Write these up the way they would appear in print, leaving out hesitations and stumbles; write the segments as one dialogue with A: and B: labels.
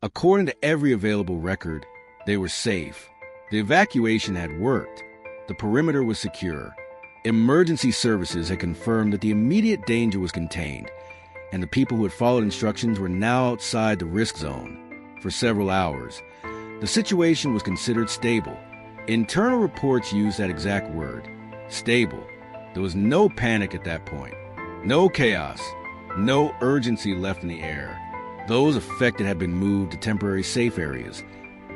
A: According to every available record, they were safe. The evacuation had worked. The perimeter was secure. Emergency services had confirmed that the immediate danger was contained, and the people who had followed instructions were now outside the risk zone. For several hours, the situation was considered stable. Internal reports used that exact word, stable. There was no panic at that point, no chaos, no urgency left in the air. Those affected had been moved to temporary safe areas,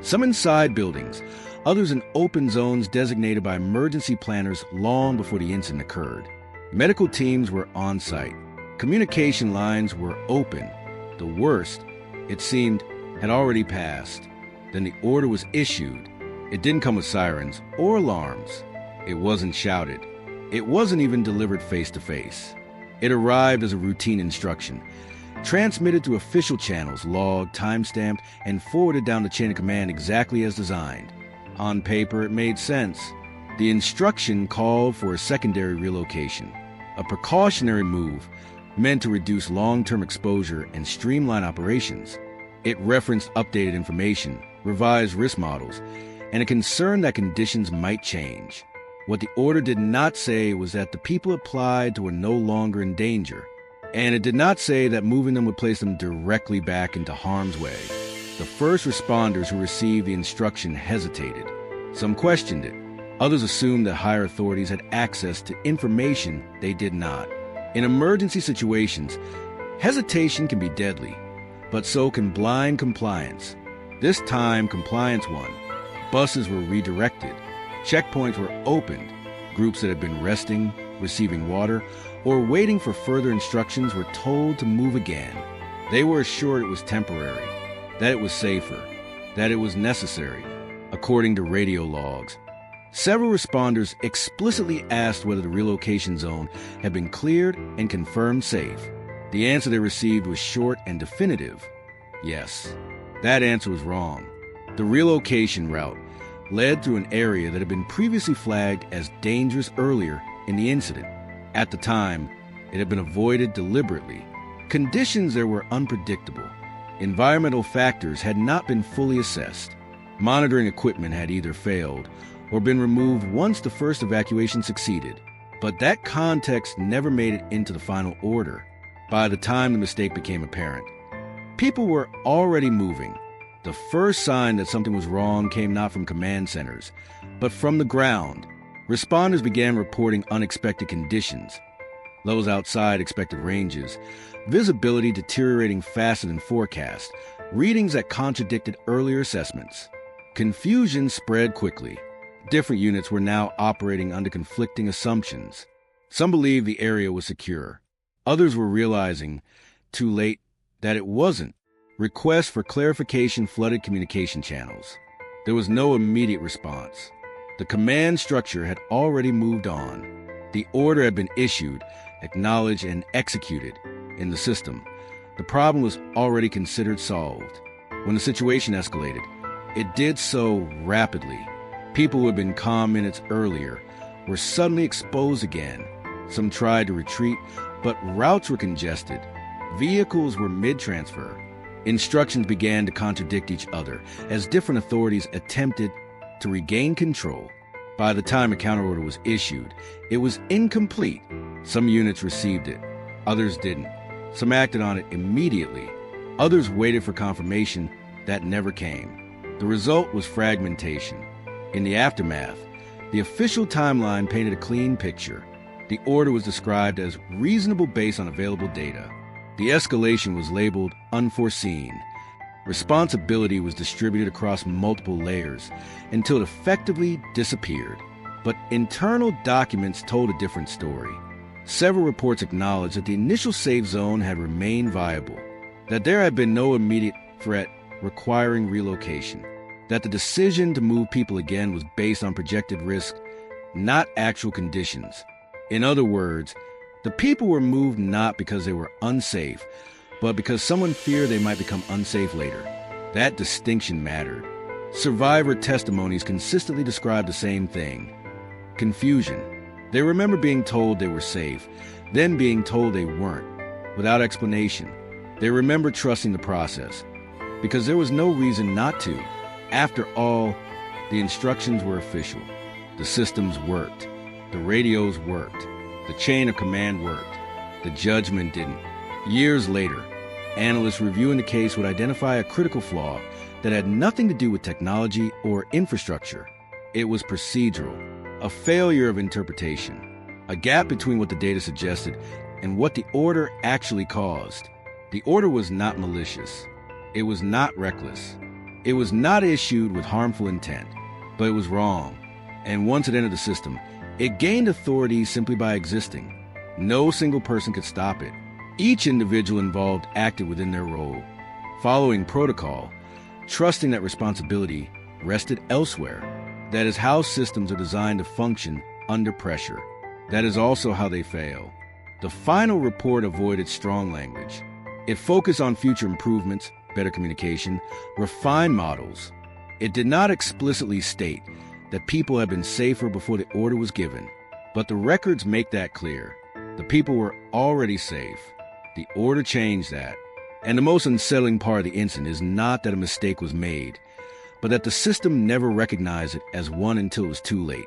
A: some inside buildings, others in open zones designated by emergency planners long before the incident occurred. Medical teams were on site. Communication lines were open. The worst, it seemed, had already passed. Then the order was issued. It didn't come with sirens or alarms. It wasn't shouted. It wasn't even delivered face-to-face. It arrived as a routine instruction, transmitted through official channels, logged, time-stamped, and forwarded down the chain of command exactly as designed. On paper, it made sense. The instruction called for a secondary relocation, a precautionary move meant to reduce long-term exposure and streamline operations. It referenced updated information, revised risk models, and a concern that conditions might change. What the order did not say was that the people applied to were no longer in danger, and it did not say that moving them would place them directly back into harm's way. The first responders who received the instruction hesitated. Some questioned it. Others assumed that higher authorities had access to information they did not. In emergency situations, hesitation can be deadly, but so can blind compliance. This time, compliance won. Buses were redirected. Checkpoints were opened. Groups that had been resting, receiving water, or waiting for further instructions were told to move again. They were assured it was temporary, that it was safer, that it was necessary, according to radio logs. Several responders explicitly asked whether the relocation zone had been cleared and confirmed safe. The answer they received was short and definitive. Yes, that answer was wrong. The relocation route led through an area that had been previously flagged as dangerous earlier in the incident. At the time, it had been avoided deliberately. Conditions there were unpredictable. Environmental factors had not been fully assessed. Monitoring equipment had either failed or been removed once the first evacuation succeeded. But that context never made it into the final order. By the time the mistake became apparent, people were already moving. The first sign that something was wrong came not from command centers, but from the ground. Responders began reporting unexpected conditions. Those outside expected ranges, visibility deteriorating faster than forecast, readings that contradicted earlier assessments. Confusion spread quickly. Different units were now operating under conflicting assumptions. Some believed the area was secure. Others were realizing, too late, that it wasn't. Requests for clarification flooded communication channels. There was no immediate response. The command structure had already moved on. The order had been issued, acknowledged, and executed in the system. The problem was already considered solved. When the situation escalated, it did so rapidly. People who had been calm minutes earlier were suddenly exposed again. Some tried to retreat, but routes were congested. Vehicles were mid-transfer. Instructions began to contradict each other as different authorities attempted to regain control. By the time a counterorder was issued, it was incomplete. Some units received it, others didn't. Some acted on it immediately. Others waited for confirmation that never came. The result was fragmentation. In the aftermath, the official timeline painted a clean picture. The order was described as reasonable based on available data. The escalation was labeled unforeseen. Responsibility was distributed across multiple layers until it effectively disappeared. But internal documents told a different story. Several reports acknowledged that the initial safe zone had remained viable, that there had been no immediate threat requiring relocation, that the decision to move people again was based on projected risk, not actual conditions. In other words, the people were moved not because they were unsafe, but because someone feared they might become unsafe later. That distinction mattered. Survivor testimonies consistently described the same thing: confusion. They remember being told they were safe, then being told they weren't, without explanation. They remember trusting the process, because there was no reason not to. After all, the instructions were official. The systems worked. The radios worked. The chain of command worked. The judgment didn't. Years later, analysts reviewing the case would identify a critical flaw that had nothing to do with technology or infrastructure. It was procedural, a failure of interpretation, a gap between what the data suggested and what the order actually caused. The order was not malicious. It was not reckless. It was not issued with harmful intent, but it was wrong. And once it entered the system, it gained authority simply by existing. No single person could stop it. Each individual involved acted within their role, following protocol, trusting that responsibility rested elsewhere. That is how systems are designed to function under pressure. That is also how they fail. The final report avoided strong language. It focused on future improvements, better communication, refined models. It did not explicitly state that people had been safer before the order was given, but the records make that clear. The people were already safe. The order changed that. And the most unsettling part of the incident is not that a mistake was made, but that the system never recognized it as one until it was too late.